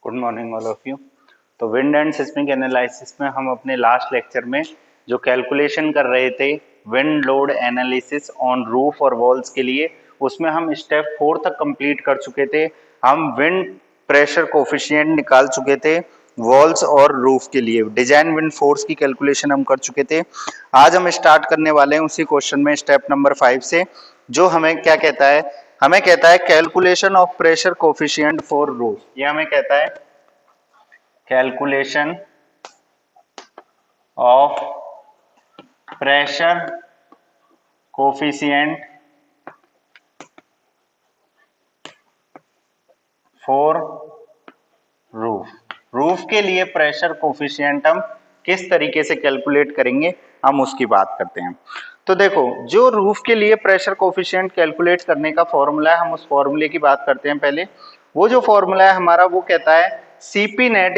Good morning all of you. तो wind and seismic analysis में हम अपने लास्ट लेक्चर में जो कैलकुलेशन कर रहे थे wind load analysis on roof और वॉल्स के लिए, उसमें हम स्टेप 4 तक कंप्लीट कर चुके थे। हम विंड प्रेशर कोफिशिएंट निकाल चुके थे वॉल्स और रूफ के लिए। डिजाइन विंड फोर्स की कैलकुलेशन हम कर चुके थे। आज हम स्टार्ट करने वाले हैं उसी क्वेश्चन में स्टेप नंबर 5 से, जो हमें क्या कहता है, हमें कहता है calculation of pressure coefficient for roof. ये हमें कहता है calculation of pressure coefficient for roof. Roof के लिए प्रेशर कोफिशिएंट हम किस तरीके से कैलकुलेट करेंगे, हम उसकी बात करते हैं। तो देखो, जो रूफ के लिए प्रेशर कोफिशिएंट कैलकुलेट करने का फॉर्मूला है, हम उस फॉर्मूले की बात करते हैं। पहले वो जो फॉर्मूला है हमारा, वो कहता है Cp नेट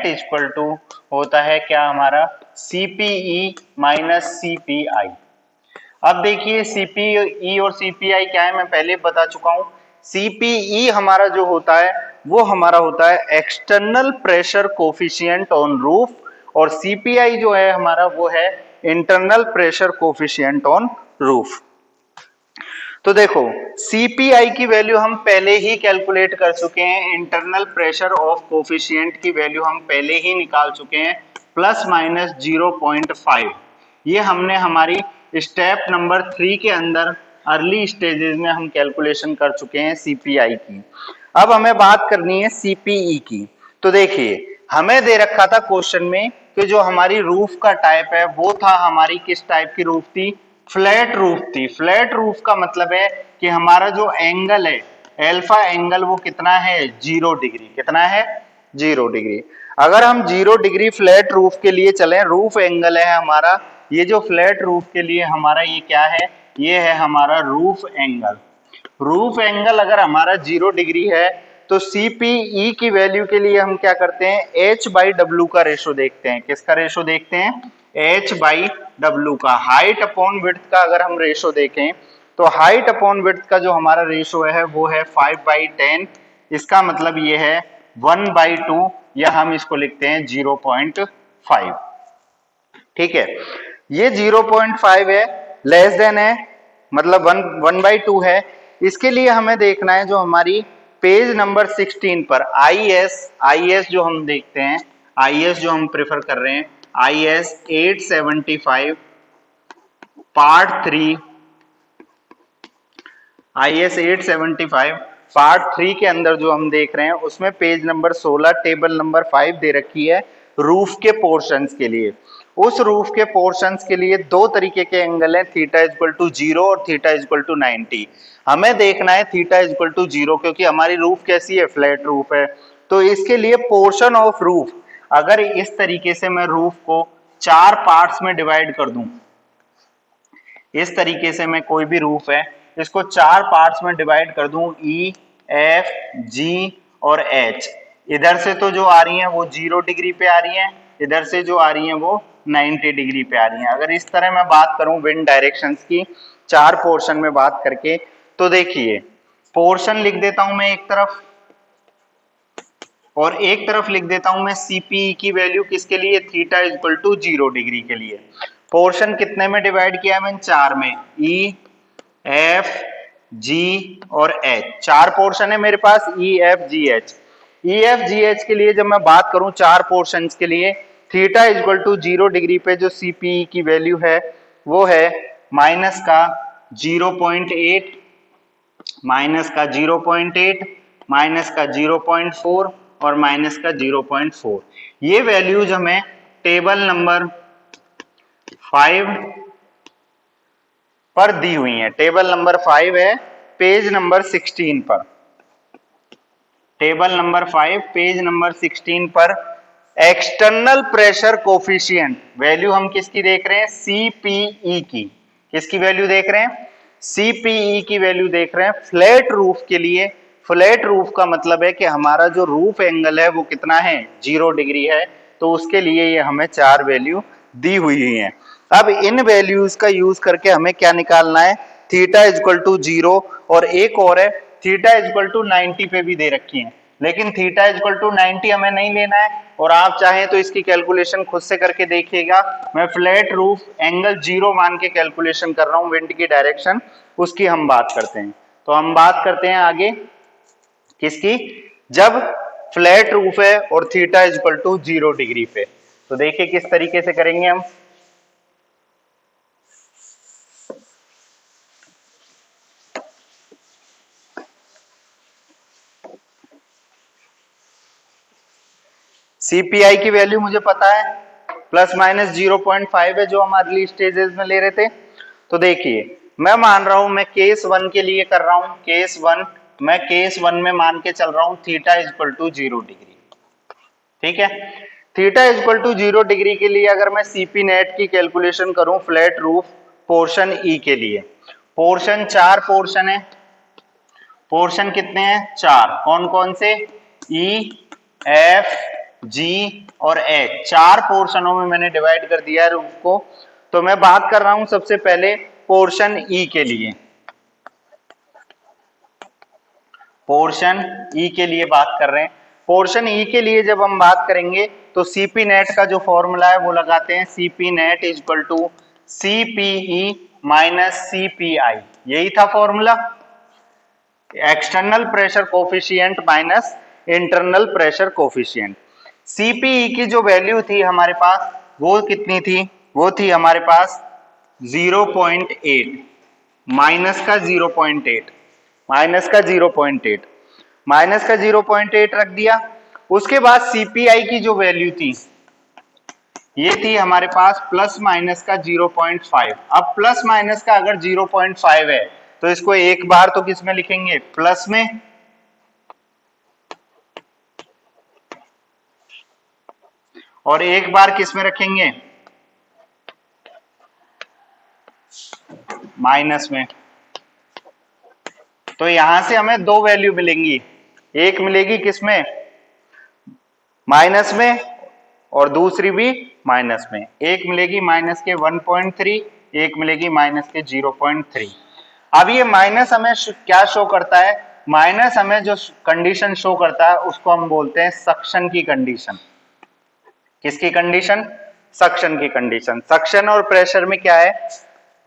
इक्वल टू होता है क्या हमारा, Cpe माइनस Cpi। अब देखिए Cpe और Cpi क्या है, मैं पहले बता चुका हूं। Cpe हमारा जो होता है वो हमारा होता है external pressure coefficient on roof, और Cpi जो है हमारा वो है internal pressure coefficient on roof. तो देखो, Cpi की वैल्यू हम पहले ही कैलकुलेट कर चुके हैं, इंटरनल प्रेशर ऑफ कोफिशिएंट की वैल्यू हम पहले ही निकाल चुके हैं, प्लस माइनस 0.5। ये हमने हमारी स्टेप नंबर 3 के अंदर अर्ली स्टेजेस में हम कैलकुलेशन कर चुके हैं Cpi की। अब हमें बात करनी है Cpe की। तो देखिए, हमें दे रखा था क्वेश्चन में कि जो हमारी रूफ का टाइप है वो था, हमारी किस टाइप की रूफ थी, फ्लैट रूफ थी। फ्लैट रूफ का मतलब है कि हमारा जो एंगल है अल्फा एंगल वो कितना है, 0 डिग्री। कितना है, 0 डिग्री। अगर हम 0 डिग्री फ्लैट रूफ के लिए चलें, रूफ एंगल है हमारा, ये जो फ्लैट रूफ के लिए हमारा ये क्या है, ये है हमारा रूफ एंगल। रूफ एंगल अगर हमारा 0 डिग्री है तो Cpe की वैल्यू के लिए हम क्या करते हैं, h/w का रेशो देखते हैं। किसका रेशो देखते हैं, h/w का। हाइट अपॉन विड्थ का अगर हम रेशो देखें तो हाइट अपॉन विड्थ का जो हमारा रेशो है वो है 5/10। इसका मतलब ये है 1/2, या हम इसको लिखते हैं 0.5। ठीक है, ये 0.5 है, लेस देन है, मतलब 1/2 है। इसके लिए हमें देखना है जो हमारी पेज नंबर 16 पर IS जो हम देखते हैं, IS जो हम प्रेफर कर रहे हैं, IS 875 पार्ट 3, IS 875 पार्ट 3 के अंदर जो हम देख रहे हैं उसमें पेज नंबर 16 टेबल नंबर 5 दे रखी है रूफ के पोर्शंस के लिए। उस रूफ के पोर्शंस के लिए दो तरीके के एंगल है, θ=0 और θ=90। हमें देखना है θ=0 क्योंकि हमारी रूफ कैसी है, फ्लैट रूफ है। तो इसके लिए पोर्शन ऑफ रूफ, अगर इस तरीके से मैं रूफ को 4 पार्ट्स में डिवाइड कर दूं, इस तरीके से मैं कोई भी रूफ है इसको 4 पार्ट्स में डिवाइड कर दूं, E, F, G और H। इधर से तो जो आ रही हैं वो 0 डिग्री पे आ रही हैं, इधर से जो आ रही हैं वो 90 डिग्री पे आ रही हैं। अगर इस तरह मैं बात करूं विंड डायरेक्शंस की 4 पोर्शन में बात करके, तो देखिए पोर्शन लिख देता हूं मैं एक तरफ, और एक तरफ लिख देता हूं मैं Cpe की वैल्यू किसके लिए, θ=0 डिग्री के लिए। पोर्शन कितने में डिवाइड किया है मैंने, 4 में, E, F, G और H। 4 पोर्शन है मेरे पास, E, F, G, H। E, F, G, H के लिए जब मैं बात करूं 4 पोर्शंस के लिए, θ=0 डिग्री पे जो Cpe की वैल्यू है वो है माइनस का 0.8, माइनस का 0.8, माइनस का 0.4 और माइनस का 0.4। ये वैल्यूज हमें टेबल नंबर 5 पर दी हुई है। टेबल नंबर 5 है पेज नंबर 16 पर। टेबल नंबर 5 पेज नंबर 16 पर एक्सटर्नल प्रेशर कोफिशिएंट वैल्यू हम किसकी देख रहे हैं, Cpe की। किसकी वैल्यू देख रहे हैं, Cpe की वैल्यू देख रहे हैं फ्लैट रूफ के लिए। फ्लैट रूफ का मतलब है कि हमारा जो रूफ एंगल है वो कितना है, 0 डिग्री है। तो उसके लिए ये हमें 4 वैल्यू दी हुई है। अब इन वैल्यूज का यूज करके हमें क्या निकालना है, θ=0, और एक और है थीटा इज इक्वल टू 90 पे भी दे रखी है, लेकिन थीटा इज इक्वल टू 90 हमें नहीं लेना है, और आप चाहें तो इसकी कैलकुलेशन खुद से करके देखिएगा। मैं फ्लैट रूफ एंगल 0 मान के कैलकुलेशन कर रहा हूं, विंड की डायरेक्शन उसकी हम बात करते हैं। तो हम बात करते हैं आगे किसकी, जब फ्लैट रूफ है और theta is equal to 0 degree पे। तो देखिए किस तरीके से करेंगे हम। सीपीआई की वैल्यू मुझे पता है प्लस माइनस 0.5 है जो हम अर्ली स्टेजेस में ले रहे थे। तो देखिए मैं मान रहा हूं, मैं केस 1 के लिए कर रहा हूं, केस 1 मैं केस 1 में मान के चल रहा हूं theta is equal to 0 degree. ठीक है, theta is equal to 0 degree के लिए अगर मैं सीपी नेट की कैलकुलेशन करूं फ्लैट रूफ पोर्शन ई के लिए, पोर्शन 4 पोर्शन है, पोर्शन कितने हैं 4, कौन कौन से, ई, एफ, जी और एच, 4 पोर्शनों में मैंने डिवाइड कर दिया है रूफ को। तो मैं बात कर रहा हूं सबसे पहले पोर्शन ई के लिए, पोर्शन ई के लिए बात कर रहे हैं। पोर्शन ई के लिए जब हम बात करेंगे तो सीपी नेट का जो फॉर्मूला है वो लगाते हैं, CP net is equal to CPE minus CPI, यही था formula, external pressure coefficient minus internal pressure coefficient. CPE की जो वैल्यू थी हमारे पास वो कितनी थी, वो थी हमारे पास 0.8 माइनस का 0.8 माइनस का 0.8 माइनस का 0.8 रख दिया। उसके बाद सीपीआई की जो वैल्यू थी ये थी हमारे पास प्लस माइनस का 0.5। अब प्लस माइनस का अगर 0.5 है तो इसको एक बार तो किस में लिखेंगे, प्लस में, और एक बार किस में रखेंगे, माइनस में। तो यहां से हमें दो वैल्यू मिलेंगी, एक मिलेगी किसमें, माइनस में, और दूसरी भी माइनस में। एक मिलेगी माइनस के 1.3, एक मिलेगी माइनस के 0.3। अब ये माइनस हमें क्या शो करता है, माइनस हमें जो कंडीशन शो करता है उसको हम बोलते हैं सक्शन की कंडीशन। किसकी कंडीशन, सक्शन की कंडीशन। सक्शन और प्रेशर में क्या है,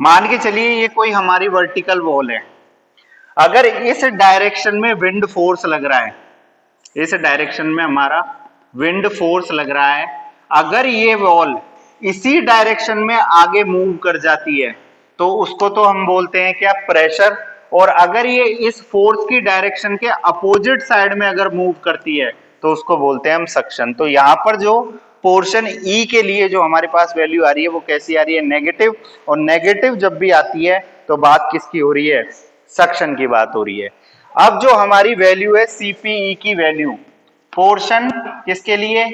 मान के चलिए ये कोई हमारी वर्टिकल वॉल है, अगर इस डायरेक्शन में विंड फोर्स लग रहा है, इस डायरेक्शन में हमारा विंड फोर्स लग रहा है, अगर ये वॉल इसी डायरेक्शन में आगे मूव कर जाती है तो उसको तो हम बोलते हैं क्या, प्रेशर। और अगर ये इस फोर्स की डायरेक्शन के अपोजिट साइड में अगर मूव करती है तो उसको बोलते हैं हम सक्शन। तो यहाँ पर जो पोर्शन ई के लिए जो हमारे पास वैल्यू आ रही है वो कैसी आ रही है, नेगेटिव। और नेगेटिव जब भी आती है तो बात किसकी हो रही है, सक्शन की बात हो रही है। अब जो हमारी वैल्यू है सीपीई की वैल्यू पोर्शन किसके लिए,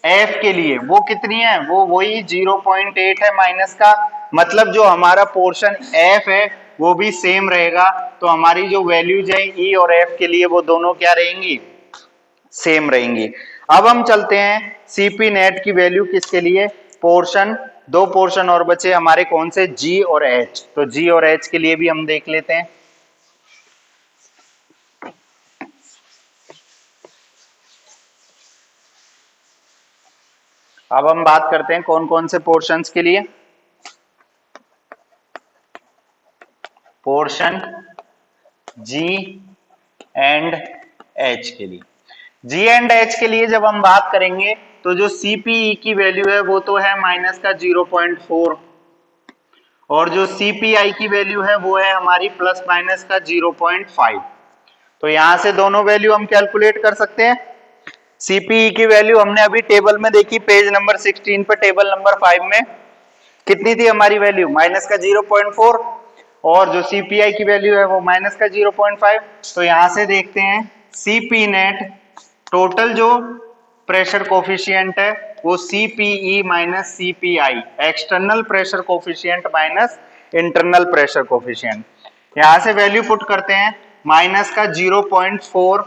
एफ के लिए, वो कितनी है, वो वही 0.8 है माइनस का, मतलब जो हमारा पोर्शन एफ है वो भी सेम रहेगा। तो हमारी जो वैल्यूज है ई और एफ के लिए वो दोनों क्या रहेंगी, सेम रहेंगी। अब हम चलते हैं सीपी नेट की वैल्यू किसके लिए, पोर्शन, दो पोर्शन और बचे हमारे कौन से, जी और एच। तो जी और एच के लिए भी हम देख लेते हैं। अब हम बात करते हैं कौन कौन से पोर्शंस के लिए, पोर्शन जी एंड एच के लिए। जी एंड एच के लिए जब हम बात करेंगे तो जो सीपीई की वैल्यू है वो तो है माइनस का 0.4, और जो सीपीआई की वैल्यू है वो है हमारी प्लस माइनस का 0.5। तो यहां से दोनों वैल्यू हम कैलकुलेट कर सकते हैं। सीपीई की वैल्यू हमने अभी टेबल में देखी, पेज नंबर 16 पे टेबल नंबर 5 में कितनी थी हमारी वैल्यू, माइनस का 0.4, और जो सीपीआई की वैल्यू है वो माइनस का 0.5। तो यहां से देखते हैं सीपी नेट टोटल जो प्रेशर कोफिशिएंट है वो CPE minus CPI, external pressure coefficient minus internal pressure coefficient. यहां से वैल्यू पुट करते हैं, माइनस का 0.4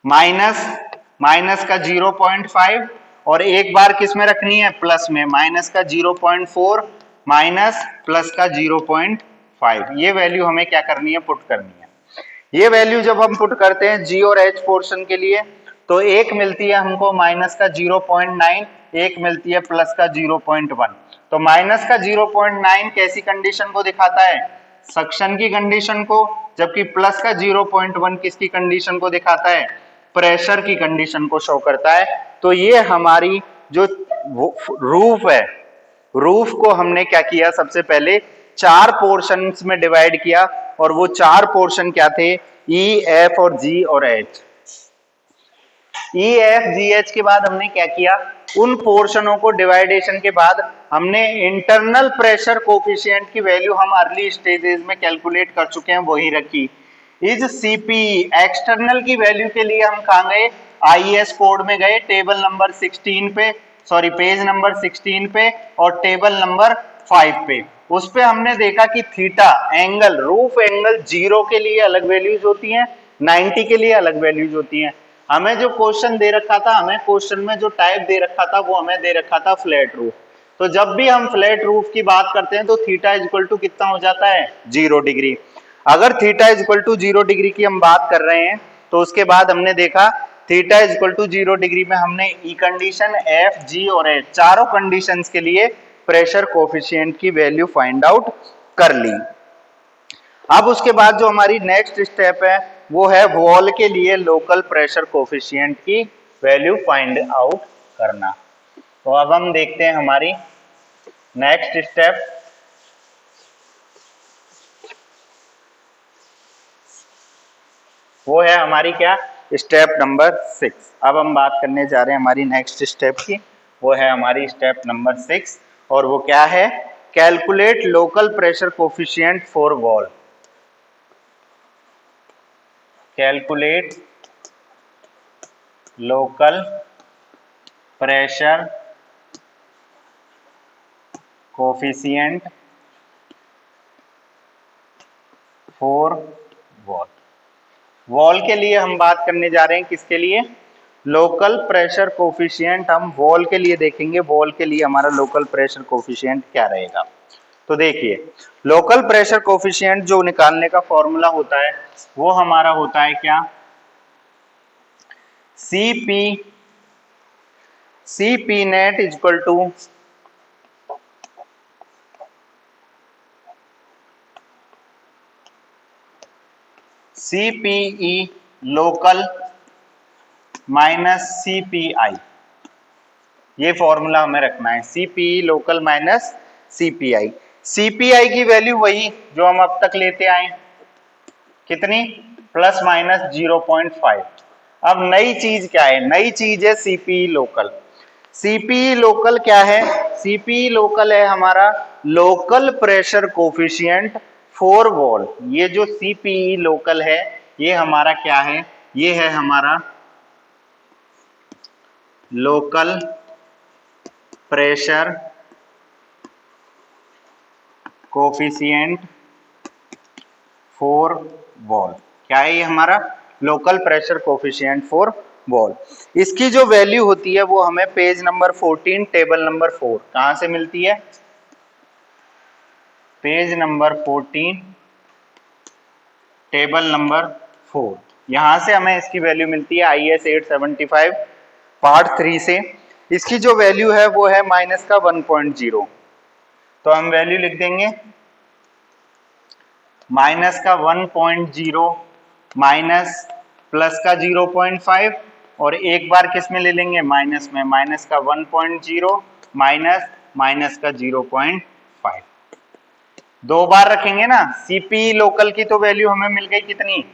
माइनस का 0.5, और एक बार किस में रखनी है, प्लस में, माइनस का 0.4 माइनस प्लस का 0.5। ये वैल्यू हमें क्या करनी है, पुट करनी है। ये वैल्यू जब हम पुट करते हैं जी और एच पोर्शन के लिए तो एक मिलती है हमको माइनस का 0.9, एक मिलती है प्लस का 0.1। तो माइनस का 0.9 कैसी कंडीशन को दिखाता है? सक्शन की कंडीशन को, जबकि प्लस का 0.1 किसकी कंडीशन को दिखाता है? प्रेशर की कंडीशन को शो करता है। तो ये हमारी जो रूफ है, रूफ को हमने क्या किया, सबसे पहले 4 पोर्शंस में डिवाइड किया, और वो 4 पोर्शन क्या थे? ई, एफ और जी और एच। ई, एफ, जी, एच के बाद हमने क्या किया, उन पोर्शनों को डिवाइडेशन के बाद हमने इंटरनल प्रेशर कोफिशिएंट की वैल्यू हम अर्ली स्टेजेस में कैलकुलेट कर चुके हैं, वही रखी। इज सीपीई एक्सटर्नल की वैल्यू के लिए हम कहां गए? आईएस कोड में गए, टेबल नंबर 16 पे, सॉरी पेज नंबर 16 पे और टेबल नंबर 5 पे। उस पे हमने देखा कि थीटा एंगल, रूफ एंगल 0 के लिए अलग वैल्यूज होती हैं, 90 के लिए अलग वैल्यूज होती हैं। हमें जो क्वेश्चन दे रखा था, हमें क्वेश्चन में जो टाइप दे रखा था वो हमें दे रखा था फ्लैट रूफ। तो जब भी हम फ्लैट रूफ की बात करते हैं तो थीटा इज इक्वल टू कितना हो जाता है? 0 डिग्री। अगर theta is equal to 0 degree की हम बात कर रहे हैं तो उसके बाद हमने देखा theta is equal to 0 degree में हमने ई कंडीशन, एफ, जी और एच चारों कंडीशंस के लिए प्रेशर कोफिशिएंट की वैल्यू फाइंड आउट कर ली। अब उसके बाद जो हमारी नेक्स्ट स्टेप है वो है वॉल के लिए लोकल प्रेशर कोफिशिएंट की वैल्यू फाइंड आउट करना। तो अब हम देखते हैं हमारी नेक्स्ट स्टेप। वो है हमारी क्या? Step number 6। अब हम बात करने जा रहे हैं हमारी नेक्स्ट स्टेप की, वो है हमारी स्टेप नंबर 6, और वो क्या है? Calculate local pressure coefficient for wall. Calculate local pressure coefficient for wall. Wall के लिए हम बात करने जा रहे हैं, किसके लिए? लोकल प्रेशर कोफिशिएंट हम वॉल के लिए देखेंगे। वॉल के लिए हमारा लोकल प्रेशर कोफिशिएंट क्या रहेगा? तो देखिए, लोकल प्रेशर कोफिशिएंट जो निकालने का फॉर्मूला होता है वो हमारा होता है क्या? CP net is equal to CPE local minus CPI. ये फॉर्मूला हमें रखना है, CPE local minus CPI. CPI की वैल्यू वही जो हम अब तक लेते आए, कितनी? Plus minus 0.5। अब नई चीज क्या है? नई चीज है सीपीई लोकल। सीपीई लोकल क्या है? सीपीई लोकल है हमारा local pressure coefficient for wall. ये जो सीपीई लोकल है ये हमारा क्या है? ये है हमारा local pressure coefficient for wall. क्या है ये हमारा? Local pressure coefficient for wall. इसकी जो वैल्यू होती है वो हमें पेज नंबर 14 टेबल नंबर 4 कहां से मिलती है? पेज नंबर 14 टेबल नंबर 4, यहां से हमें इसकी वैल्यू मिलती है IS 875 पार्ट 3 से। इसकी जो वैल्यू है वो है माइनस का 1.0। तो हम वैल्यू लिख देंगे माइनस का 1.0 माइनस प्लस का 0.5, और एक बार किस में ले लेंगे? माइनस में। माइनस का 1.0 माइनस माइनस का 0.5, दो बार रखेंगे ना। सीपीई लोकल की तो वैल्यू हमें मिल गई कितनी?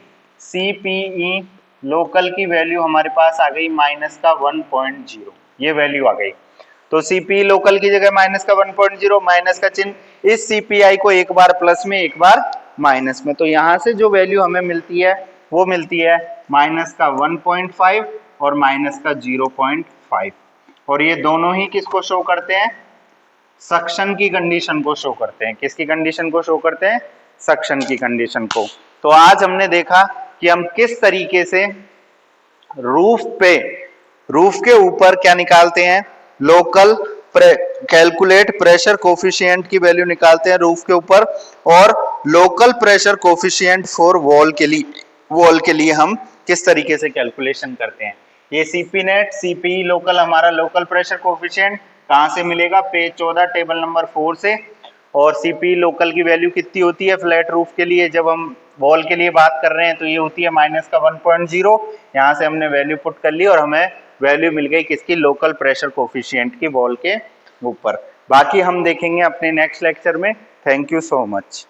सीपीई लोकल की वैल्यू हमारे पास आ गई माइनस का 1.0, ये वैल्यू आ गई। तो सीपीई लोकल की जगह माइनस का 1.0, माइनस का चिन्ह, इस सीपीआई को एक बार प्लस में एक बार माइनस में। तो यहां से जो वैल्यू हमें मिलती है वो मिलती है माइनस का 1.5 और माइनस का 0.5, और ये दोनों ही किसको शो करते हैं? सक्शन की कंडीशन को शो करते हैं। किसकी कंडीशन को शो करते हैं? सक्शन की कंडीशन को। तो आज हमने देखा कि हम किस तरीके से रूफ के ऊपर क्या निकालते हैं? लोकल कैलकुलेट प्रेशर कोफिशिएंट की वैल्यू निकालते हैं रूफ के ऊपर, और local pressure coefficient for wall के लिए वॉल के लिए हम किस तरीके से कैलकुलेशन करते हैं। ये सीपी नेट, सीपी लोकल हमारा लोकल प्रेशर कोफिशिएंट कहाँ से मिलेगा, पेज 14 टेबल नंबर 4 से। और सीपी लोकल की वैल्यू कितनी होती है फ्लैट रूफ के लिए, जब हम वॉल के लिए बात कर रहे हैं तो ये होती है माइनस का 1.0। यहाँ से हमने वैल्यू पुट कर ली और हमें वैल्यू मिल गई किसकी, लोकल प्रेशर कोफिशिएंट की वॉल के ऊपर। बाकी हम देखेंगे अपने नेक्स्ट लेक्चर में। Thank you so much.